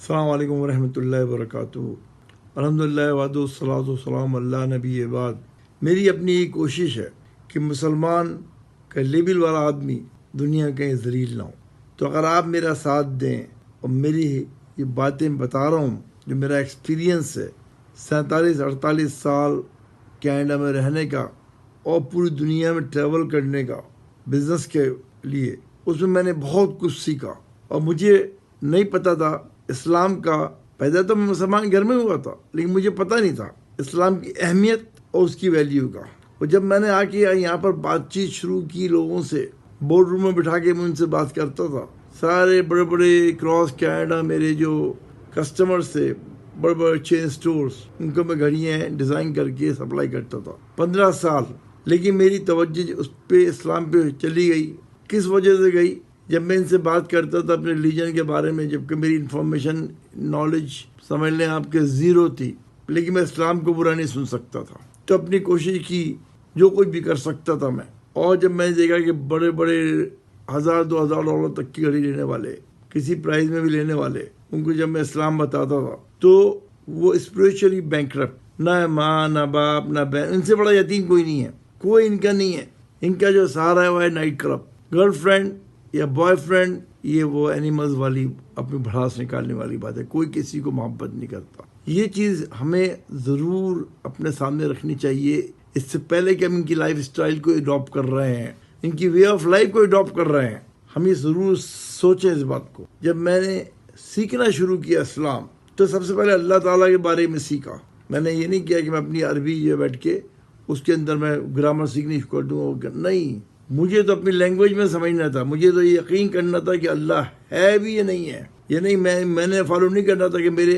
अस्सलाम वालेकुम वरहमतुल्लाहि वबरकातुहू। अल्हम्दुलिल्लाह वस्सलातु वस्सलामु अला नबी बाद। मेरी अपनी ये कोशिश है कि मुसलमान का लेबल वाला आदमी दुनिया कहीं ज़लील ना हो। तो अगर आप मेरा साथ दें और मेरी ये बातें बता रहा हूँ जो मेरा एक्सपीरियंस है 47-48 साल कनाडा में रहने का और पूरी दुनिया में ट्रैवल करने का बिज़नेस के लिए, उसमें मैंने बहुत कुछ सीखा। और मुझे नहीं पता था इस्लाम का, पैदा तो मैं मुसलमान घर में हुआ था लेकिन मुझे पता नहीं था इस्लाम की अहमियत और उसकी वैल्यू का। और जब मैंने आके यहाँ पर बातचीत शुरू की लोगों से, बोर्ड रूम में बिठा के मैं उनसे बात करता था। सारे बड़े बड़े क्रॉस कनाडा मेरे जो कस्टमर्स थे, बड़े बड़े चेन स्टोर्स, उनको मैं घड़ियाँ डिज़ाइन करके सप्लाई करता था 15 साल। लेकिन मेरी तवज्जो उस पे इस्लाम पे चली गई। किस वजह से गई? जब मैं इनसे बात करता था अपने रिलीजन के बारे में, जबकि मेरी इंफॉर्मेशन नॉलेज समझ लें आपके ज़ीरो थी, लेकिन मैं इस्लाम को बुरा नहीं सुन सकता था। तो अपनी कोशिश की, जो कुछ भी कर सकता था मैं। और जब मैंने देखा कि बड़े बड़े $1000-2000 तक की घड़ी लेने वाले, किसी प्राइस में भी लेने वाले, उनको जब मैं इस्लाम बताता था तो वो स्पिरिचुअली बैंकरप्ट, ना माँ ना बाप ना बहन, इनसे बड़ा यतीम कोई नहीं है, कोई इनका नहीं है। इनका जो सहारा है वो है नाइट क्लब, गर्लफ्रेंड या बॉयफ्रेंड, ये वो एनिमल्स वाली अपनी भड़ास निकालने वाली बात है। कोई किसी को मोहब्बत नहीं करता। ये चीज़ हमें ज़रूर अपने सामने रखनी चाहिए, इससे पहले कि हम इनकी लाइफ स्टाइल को अडॉप्ट कर रहे हैं, इनकी वे ऑफ लाइफ को अडॉप्ट कर रहे हैं। हम ये ज़रूर सोचें इस बात को। जब मैंने सीखना शुरू किया इस्लाम, तो सबसे पहले अल्लाह ताला के बारे में सीखा। मैंने ये नहीं किया कि मैं अपनी अरबी जो बैठ के उसके अंदर मैं ग्रामर सीखनी शुरू कर दूँ, नहीं। मुझे तो अपनी लैंग्वेज में समझना था। मुझे तो ये यकीन करना था कि अल्लाह है भी, ये नहीं है। ये नहीं, मैंने फॉलो नहीं करना था कि मेरे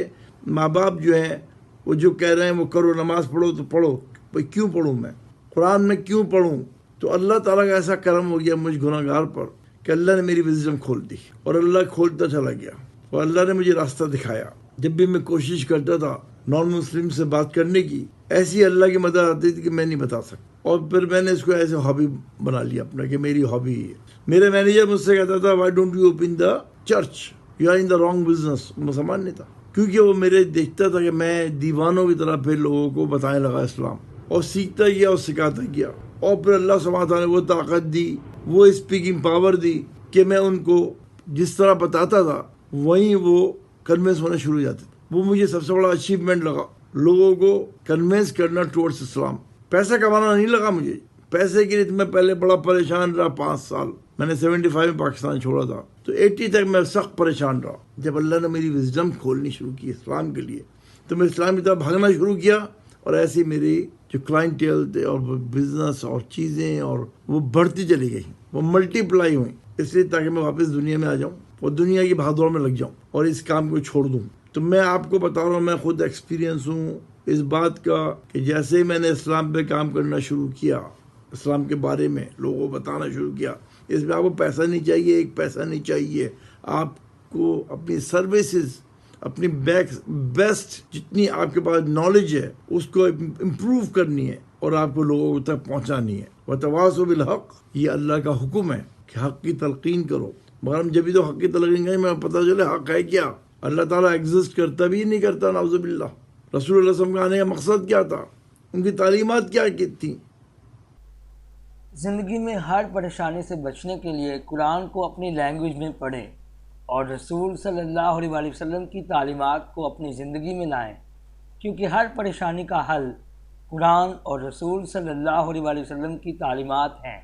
माँ बाप जो हैं वो जो कह रहे हैं वो करो, नमाज पढ़ो तो पढ़ो। भाई क्यों पढ़ूँ मैं? कुरान में क्यों पढ़ूँ? तो अल्लाह ताला का ऐसा करम हो गया मुझ गुनाहगार पर कि अल्लाह ने मेरी विज़डम खोल दी और अल्लाह खोलता चला गया और अल्लाह ने मुझे रास्ता दिखाया। जब भी मैं कोशिश करता था नॉन मुस्लिम से बात करने की, ऐसी अल्लाह की मदद आती थी कि मैं नहीं बता सकता। और फिर मैंने इसको ऐसे हॉबी बना लिया अपना कि मेरी हॉबी है। मेरे मैनेजर मुझसे कहता था why don't you open the church, you are in the wrong business. मुसलमान नहीं था, क्योंकि वो मेरे देखता था कि मैं दीवानों की तरह फिर लोगों को बताने लगा इस्लाम, और सीखता गया और सिखाता गया। और फिर अल्लाह सुब्हानहू तआला ने वो ताकत दी, वो स्पीकिंग पावर दी कि मैं उनको जिस तरह बताता था वहीं वो कन्विंस होने शुरू हो जाते थे। वो मुझे सबसे बड़ा अचीवमेंट लगा, लोगों को कन्विंस करना टुवर्ड्स इस्लाम। पैसा कमाना नहीं लगा मुझे। पैसे के लिए मैं पहले बड़ा परेशान रहा 5 साल। मैंने 75 में पाकिस्तान छोड़ा था, तो 80 तक मैं सख्त परेशान रहा। जब अल्लाह ने मेरी विजडम खोलनी शुरू की इस्लाम के लिए, तो मैं इस्लाम की तरफ भागना शुरू किया। और ऐसे मेरी जो क्लाइंटेल थे और बिजनेस और चीज़ें और वो बढ़ती चली गई, वो मल्टीप्लाई हुई, इसलिए ताकि मैं वापस दुनिया में आ जाऊँ और दुनिया की भागदौड़ में लग जाऊँ और इस काम को छोड़ दूँ। तो मैं आपको बता रहा हूँ, मैं खुद एक्सपीरियंस हूँ इस बात का कि जैसे ही मैंने इस्लाम पे काम करना शुरू किया, इस्लाम के बारे में लोगों को बताना शुरू किया, इसमें आपको पैसा नहीं चाहिए, एक पैसा नहीं चाहिए। आपको अपनी सर्विसेज, अपनी बेस्ट जितनी आपके पास नॉलेज है उसको इम्प्रूव करनी है और आपको लोगों तक पहुंचानी है। वतवासौ बिल हक़, ये अल्लाह का हुक्म है कि हक़ की तलकीन करो। मगर हम जब भी तो हक़ की तलकीन करें, मैं पता चले हक़ है क्या, अल्लाह ताला एग्जिस्ट करता भी नहीं करता, नाउज़ुबिल्लाह। रसूल सल्लल्लाहु अलैहि वसल्लम का आने का मकसद क्या था, उनकी तालीमात क्या थी? ज़िंदगी में हर परेशानी से बचने के लिए कुरान को अपनी लैंग्वेज में पढ़ें और रसूल सल्लल्लाहु अलैहि वसल्लम की तालीमात को अपनी ज़िंदगी में लाएं, क्योंकि हर परेशानी का हल कुरान और रसूल सल्लल्लाहु अलैहि वसल्लम की तालीमात हैं।